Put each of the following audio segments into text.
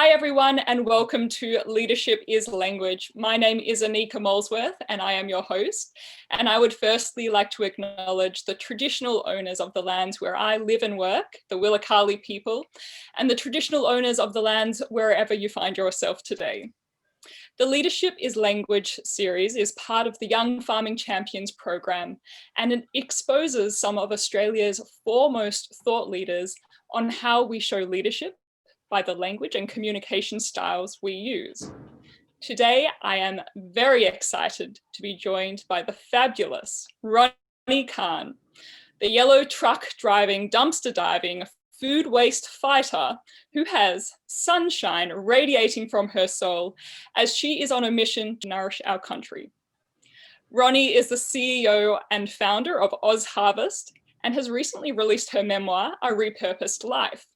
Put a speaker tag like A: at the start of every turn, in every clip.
A: Hi everyone and welcome to Leadership is Language. My name is Anika Molesworth and I am your host. And I would firstly like to acknowledge the traditional owners of the lands where I live and work, the Willakali people, and the traditional owners of the lands wherever you find yourself today. The Leadership is Language series is part of the Young Farming Champions program, and it exposes some of Australia's foremost thought leaders on how we show leadership by the language and communication styles we use. Today, I am very excited to be joined by the fabulous Ronni Kahn, the yellow truck driving, dumpster diving, food waste fighter who has sunshine radiating from her soul as she is on a mission to nourish our country. Ronni is the CEO and founder of OzHarvest and has recently released her memoir, A Repurposed Life.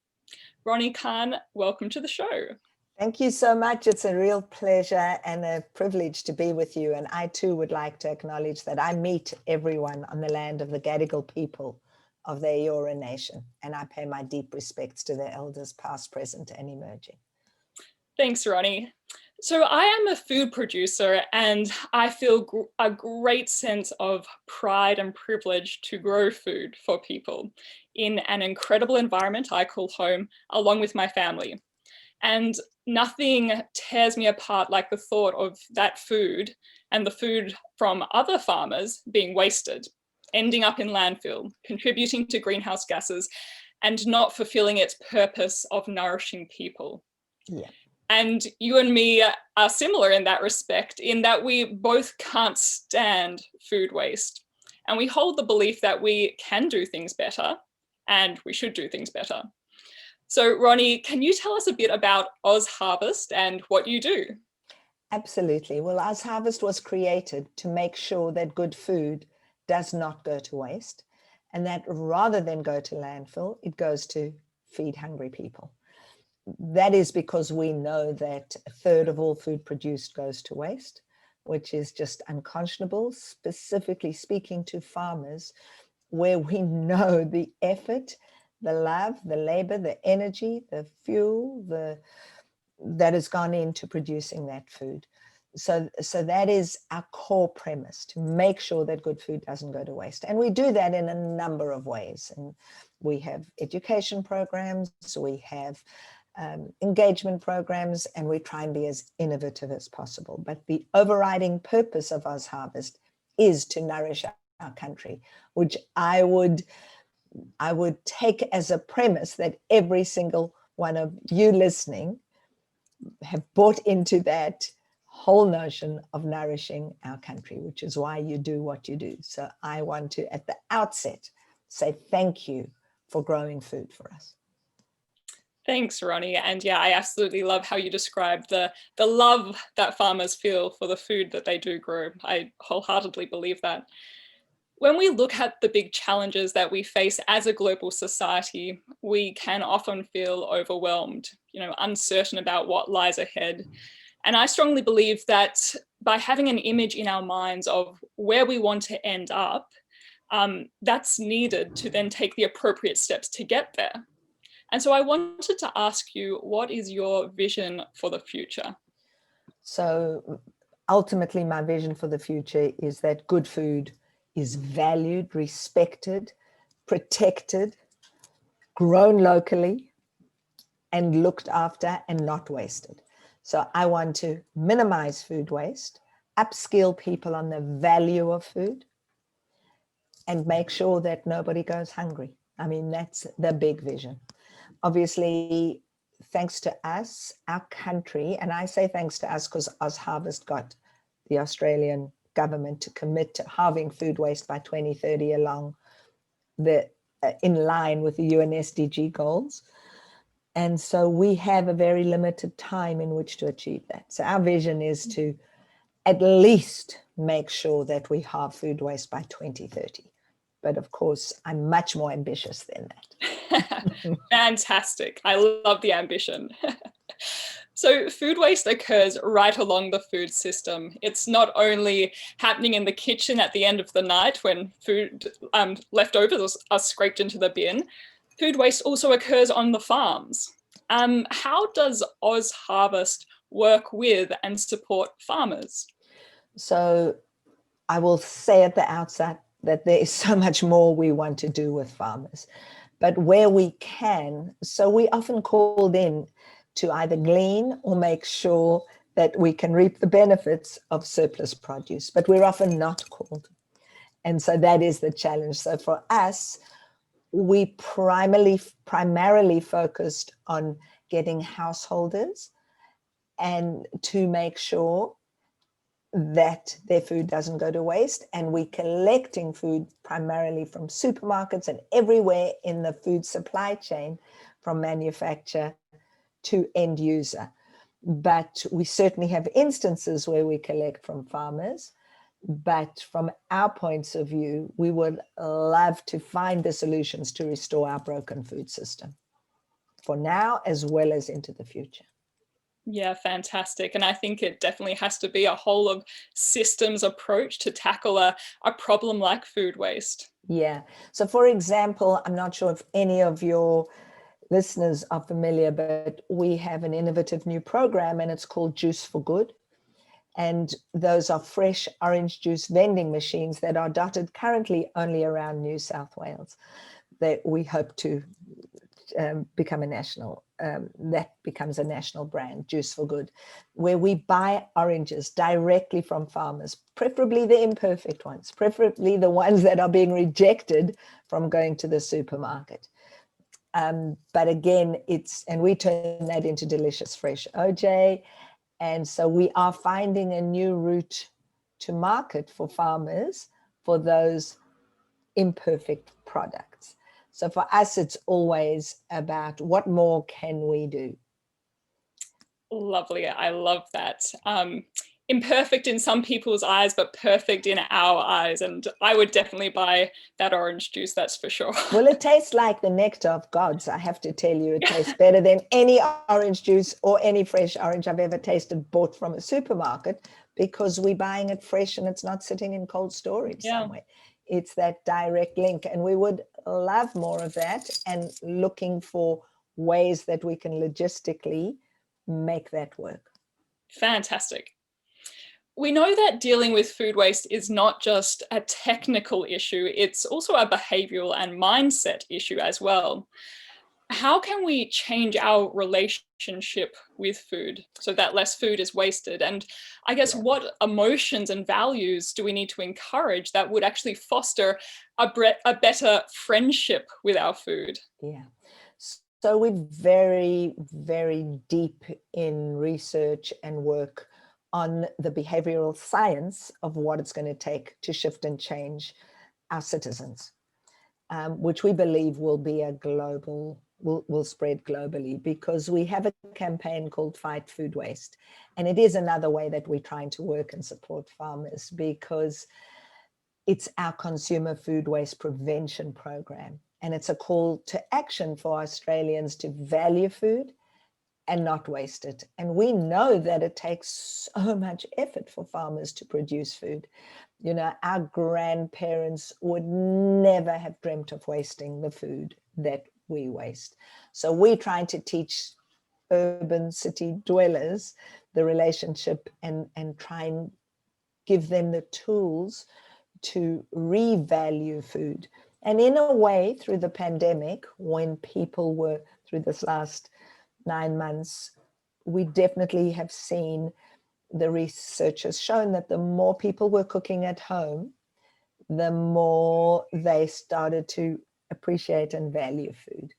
A: Ronni Kahn, welcome to the show.
B: Thank you so much. It's a real pleasure and a privilege to be with you. And I too would like to acknowledge that I meet everyone on the land of the Gadigal people of the Eora Nation, and I pay my deep respects to their elders, past, present, and emerging.
A: Thanks, Ronni. So I am a food producer and I feel a great sense of pride and privilege to grow food for people in an incredible environment I call home, along with my family. And nothing tears me apart like the thought of that food and the food from other farmers being wasted, ending up in landfill, contributing to greenhouse gases, and not fulfilling its purpose of nourishing people.
B: Yeah.
A: And you and me are similar in that respect, in that we both can't stand food waste. And we hold the belief that we can do things better and we should do things better. So Ronni, can you tell us a bit about OzHarvest and what you do?
B: Absolutely. Well, OzHarvest was created to make sure that good food does not go to waste, and that rather than go to landfill, it goes to feed hungry people. That is because we know that a third of all food produced goes to waste, which is just unconscionable, specifically speaking to farmers, where we know the effort, the love, the labor, the energy, the fuel, that has gone into producing that food. So that is our core premise, to make sure that good food doesn't go to waste. And we do that in a number of ways. And we have education programs, we have engagement programs, and we try and be as innovative as possible. But the overriding purpose of OzHarvest is to nourish our country, which I would take as a premise that every single one of you listening have bought into that whole notion of nourishing our country, which is why you do what you do. So I want to, at the outset, say thank you for growing food for us.
A: Thanks, Ronni. And yeah, I absolutely love how you describe the love that farmers feel for the food that they do grow. I wholeheartedly believe that. When we look at the big challenges that we face as a global society, we can often feel overwhelmed, uncertain about what lies ahead. And I strongly believe that by having an image in our minds of where we want to end up, that's needed to then take the appropriate steps to get there. And so I wanted to ask you, what is your vision for the future?
B: So ultimately, my vision for the future is that good food is valued, respected, protected, grown locally, and looked after and not wasted. So I want to minimize food waste, upskill people on the value of food, and make sure that nobody goes hungry. I mean, that's the big vision. Obviously, thanks to us, our country, and I say thanks to us because OzHarvest got the Australian government to commit to halving food waste by 2030 in line with the UN SDG goals. And so we have a very limited time in which to achieve that. So our vision is to at least make sure that we halve food waste by 2030. But of course, I'm much more ambitious than that.
A: Fantastic. I love the ambition. So food waste occurs right along the food system. It's not only happening in the kitchen at the end of the night when food leftovers are scraped into the bin. Food waste also occurs on the farms. How does OzHarvest work with and support farmers?
B: So I will say at the outset that there is so much more we want to do with farmers, but where we can, so we often called in to either glean or make sure that we can reap the benefits of surplus produce, but we're often not called. And so that is the challenge. So for us, we primarily focused on getting householders and to make sure that their food doesn't go to waste. And we're collecting food primarily from supermarkets and everywhere in the food supply chain, from manufacturer to end user. But we certainly have instances where we collect from farmers. But from our points of view, we would love to find the solutions to restore our broken food system for now, as well as into the future.
A: Yeah, fantastic. And I think it definitely has to be a whole of systems approach to tackle a problem like food waste.
B: Yeah. So for example, I'm not sure if any of your listeners are familiar, but we have an innovative new program and it's called Juice for Good. And those are fresh orange juice vending machines that are dotted currently only around New South Wales, that we hope to become a national, that becomes a national brand, Juice for Good, where we buy oranges directly from farmers, preferably the imperfect ones, preferably the ones that are being rejected from going to the supermarket. But again, and we turn that into delicious fresh OJ. And so we are finding a new route to market for farmers for those imperfect products. So for us, it's always about what more can we do?
A: Lovely. I love that. Imperfect in some people's eyes, but perfect in our eyes. And I would definitely buy that orange juice, that's for sure.
B: Well, it tastes like the nectar of gods. I have to tell you, it tastes better than any orange juice or any fresh orange I've ever tasted bought from a supermarket, because we're buying it fresh and it's not sitting in cold storage somewhere. It's that direct link. And we would love more of that, and looking for ways that we can logistically make that work.
A: Fantastic. We know that dealing with food waste is not just a technical issue, it's also a behavioral and mindset issue as well. How can we change our relationship with food so that less food is wasted? And I guess what emotions and values do we need to encourage that would actually foster a better friendship with our food?
B: Yeah. So we're very, very deep in research and work on the behavioral science of what it's going to take to shift and change our citizens, which we believe will be a global, will spread globally, because we have a campaign called Fight Food Waste. And it is another way that we're trying to work and support farmers, because it's our consumer food waste prevention program. And it's a call to action for Australians to value food and not waste it. And we know that it takes so much effort for farmers to produce food. You know, our grandparents would never have dreamt of wasting the food that we waste. So we're trying to teach urban city dwellers the relationship and try and give them the tools to revalue food. And in a way, through the pandemic, when people were, through this last 9 months, we definitely have seen, the research has shown that the more people were cooking at home, the more they started to appreciate and value food.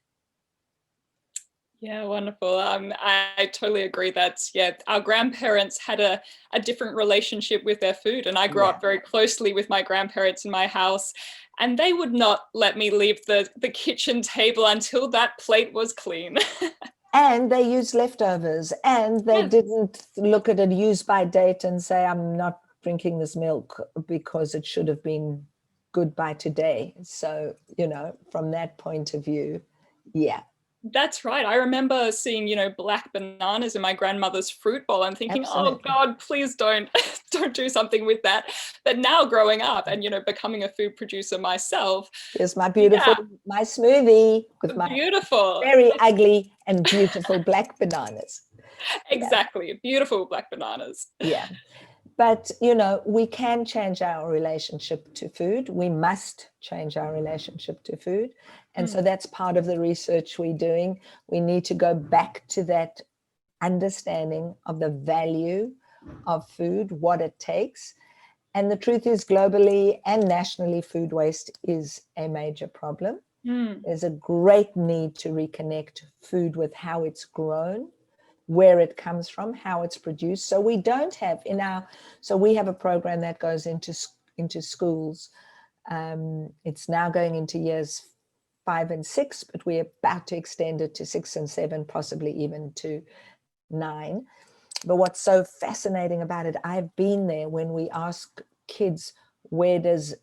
A: Yeah, wonderful. I totally agree that, our grandparents had a different relationship with their food. And I grew up very closely with my grandparents in my house, and they would not let me leave the kitchen table until that plate was clean.
B: And they used leftovers, and they didn't look at a use by date and say, I'm not drinking this milk because it should have been good by today. So, you know, from that point of view, yeah.
A: That's right. I remember seeing, black bananas in my grandmother's fruit bowl and thinking, oh
B: Absolutely.
A: God, please don't, don't do something with that. But now growing up and, becoming a food producer myself,
B: Here's my
A: yeah,
B: my smoothie with my
A: beautiful.
B: very ugly and beautiful black bananas. Yeah,
A: Exactly. Beautiful black bananas.
B: yeah. But, we can change our relationship to food. We must change our relationship to food. And so that's part of the research we're doing. We need to go back to that understanding of the value of food, what it takes. And the truth is, globally and nationally, food waste is a major problem. There's a great need to reconnect food with how it's grown, where it comes from, how it's produced. So we don't have so we have a program that goes into schools. It's now going into years 5 and 6, but we're about to extend it to 6 and 7, possibly even to 9. But what's so fascinating about it, I've been there when we ask kids, where does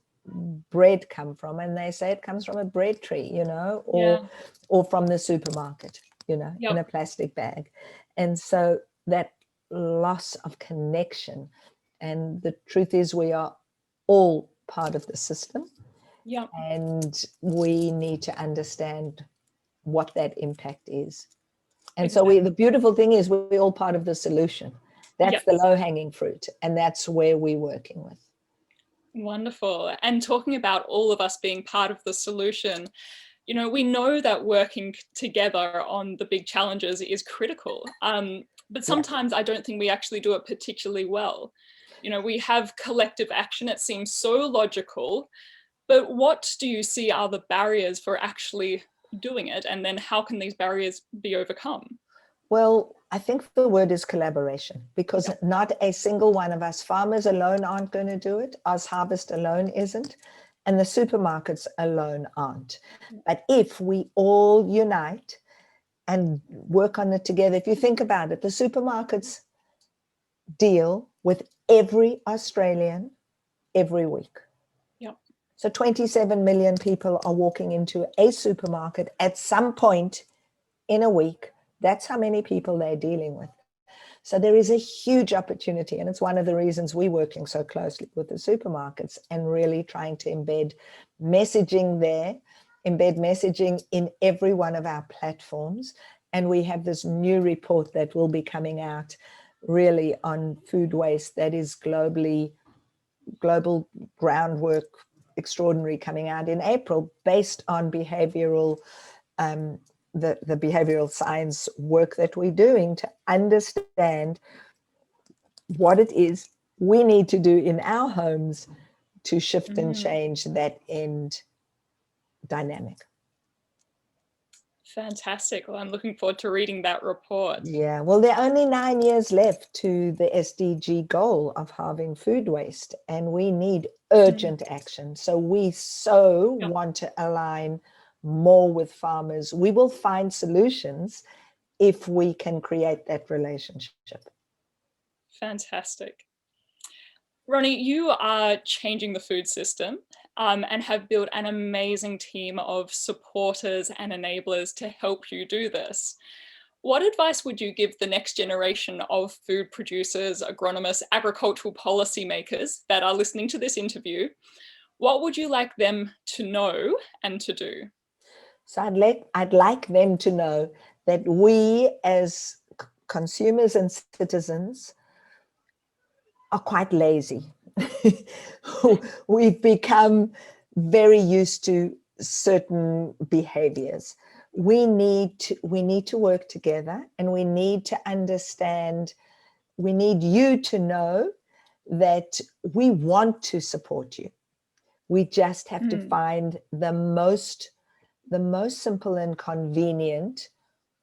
B: bread come from? And they say it comes from a bread tree, or from the supermarket, in a plastic bag. And so that loss of connection. And the truth is, we are all part of the system.
A: Yep.
B: And we need to understand what that impact is. And
A: Exactly.
B: so the beautiful thing is we're all part of the solution. That's the low-hanging fruit. And that's where we're working with.
A: Wonderful. And talking about all of us being part of the solution, we know that working together on the big challenges is critical. But sometimes I don't think we actually do it particularly well. We have collective action. It seems so logical, but what do you see are the barriers for actually doing it? And then how can these barriers be overcome?
B: Well, I think the word is collaboration, because not a single one of us, farmers alone aren't going to do it. OzHarvest alone isn't. And the supermarkets alone aren't. But if we all unite and work on it together, if you think about it, the supermarkets deal with every Australian every week.
A: Yep.
B: So 27 million people are walking into a supermarket at some point in a week. That's how many people they're dealing with. So there is a huge opportunity, and it's one of the reasons we're working so closely with the supermarkets and really trying to embed messaging in every one of our platforms. And we have this new report that will be coming out really on food waste that is global groundwork extraordinary, coming out in April, based on behavioral the behavioral science work that we're doing to understand what it is we need to do in our homes to shift and change that end dynamic.
A: Fantastic. Well, I'm looking forward to reading that report.
B: Yeah, well, there are only 9 years left to the SDG goal of halving food waste, and we need urgent action. So we want to align more with farmers. We will find solutions if we can create that relationship.
A: Fantastic. Ronni, you are changing the food system and have built an amazing team of supporters and enablers to help you do this. What advice would you give the next generation of food producers, agronomists, agricultural policymakers that are listening to this interview? What would you like them to know and to do?
B: So I'd like them to know that we as consumers and citizens are quite lazy. We've become very used to certain behaviors. We need to work together, and we need to understand, we need you to know that we want to support you. We just have to find the most simple and convenient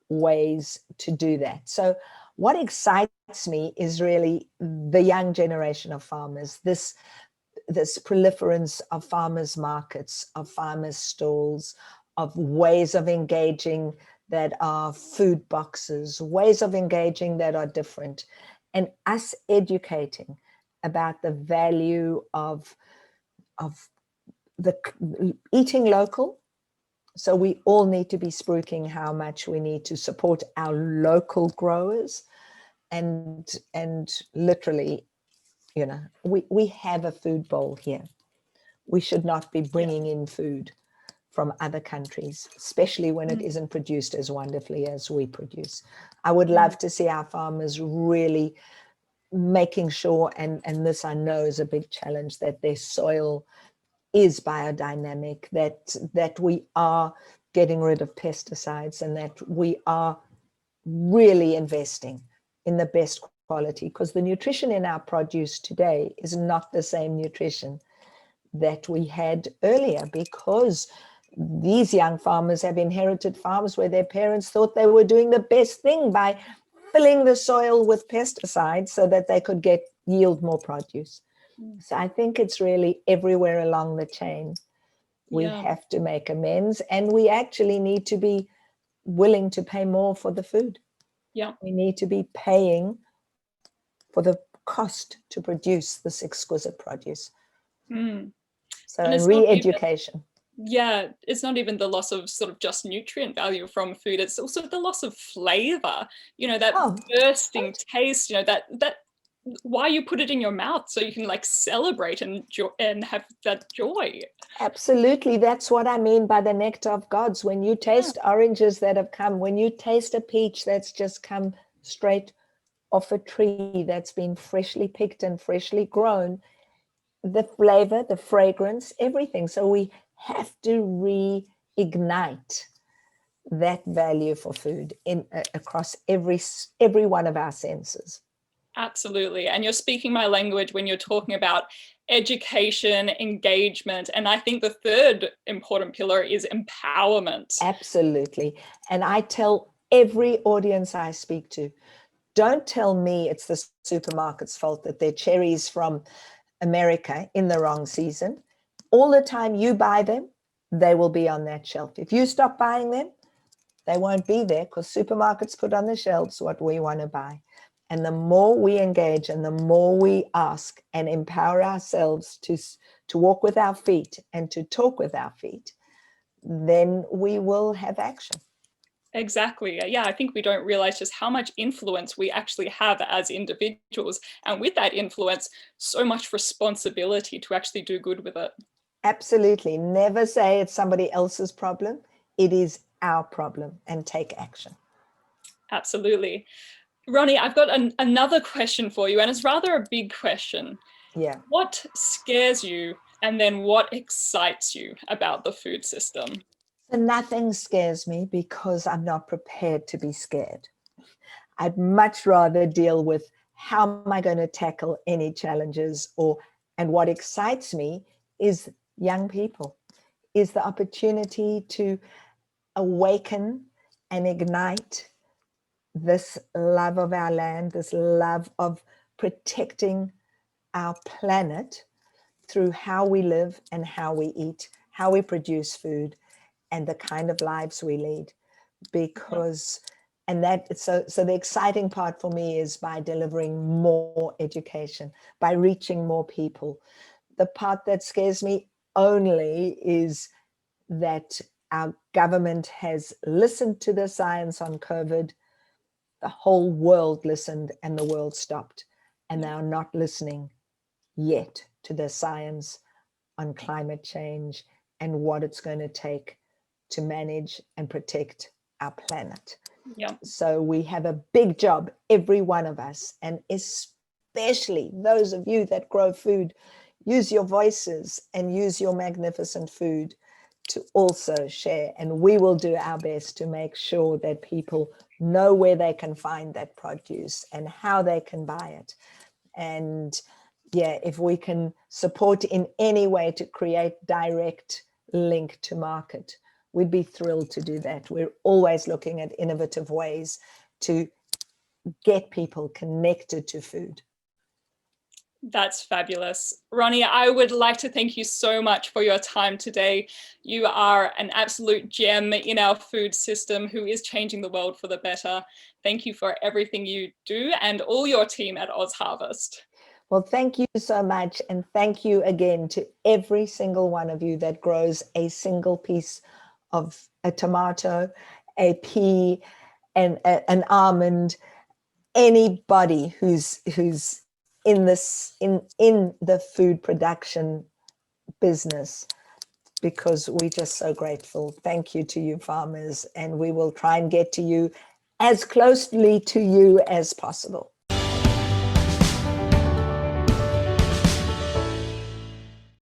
B: ways to do that. So what excites me is really the young generation of farmers, this proliferance of farmers markets, of farmers stalls, of ways of engaging that are food boxes, ways of engaging that are different, and us educating about the value of the eating local, So we all need to be spruiking how much we need to support our local growers, and literally, we have a food bowl here. We should not be bringing in food from other countries, especially when it isn't produced as wonderfully as we produce. I would love to see our farmers really making sure, and this I know is a big challenge, that their soil is biodynamic, that we are getting rid of pesticides, and that we are really investing in the best quality, because the nutrition in our produce today is not the same nutrition that we had earlier, because these young farmers have inherited farms where their parents thought they were doing the best thing by filling the soil with pesticides so that they could yield more produce. So I think it's really everywhere along the chain. We have to make amends, and we actually need to be willing to pay more for the food.
A: Yeah.
B: We need to be paying for the cost to produce this exquisite produce. So re-education.
A: It's not even the loss of sort of just nutrient value from food. It's also the loss of flavor, that bursting taste, that why you put it in your mouth, so you can like celebrate and have that joy.
B: Absolutely. That's what I mean by the nectar of gods. When you taste oranges that have come, when you taste a peach that's just come straight off a tree that's been freshly picked and freshly grown, the flavor, the fragrance, everything. So we have to reignite that value for food across every one of our senses.
A: Absolutely. And you're speaking my language when you're talking about education, engagement. And I think the third important pillar is empowerment.
B: Absolutely. And I tell every audience I speak to, don't tell me it's the supermarket's fault that they're cherries from America in the wrong season. All the time you buy them, they will be on that shelf. If you stop buying them, they won't be there, because supermarkets put on the shelves what we want to buy. And the more we engage and the more we ask and empower ourselves to walk with our feet and to talk with our feet, then we will have action.
A: Exactly. Yeah, I think we don't realize just how much influence we actually have as individuals. And with that influence, so much responsibility to actually do good with it.
B: Absolutely. Never say it's somebody else's problem. It is our problem, and take action.
A: Absolutely. Ronni, I've got another question for you, and it's rather a big question.
B: Yeah.
A: What scares you, and then what excites you about the food system?
B: So nothing scares me, because I'm not prepared to be scared. I'd much rather deal with how am I going to tackle any challenges, and what excites me is young people, is the opportunity to awaken and ignite this love of our land, this love of protecting our planet through how we live and how we eat, how we produce food, and the kind of lives we lead. Because so the exciting part for me is by delivering more education, by reaching more people. The part that scares me only is that our government has listened to the science on COVID. The whole world listened and the world stopped, and they are not listening yet to the science on climate change and what it's going to take to manage and protect our planet. So we have a big job, every one of us, and especially those of you that grow food. Use your voices and use your magnificent food to also share, and we will do our best to make sure that people know where they can find that produce and how they can buy it. And if we can support in any way to create direct link to market, we'd be thrilled to do that. We're always looking at innovative ways to get people connected to food.
A: That's fabulous. Ronni, I would like to thank you so much for your time today. You are an absolute gem in our food system who is changing the world for the better. Thank you for everything you do, and all your team at OzHarvest.
B: Well, thank you so much. And thank you again to every single one of you that grows a single piece of a tomato, a pea, and an almond. Anybody who's in the food production business, because we're just so grateful. Thank you to you, farmers, and we will try and get to you as closely to you as possible.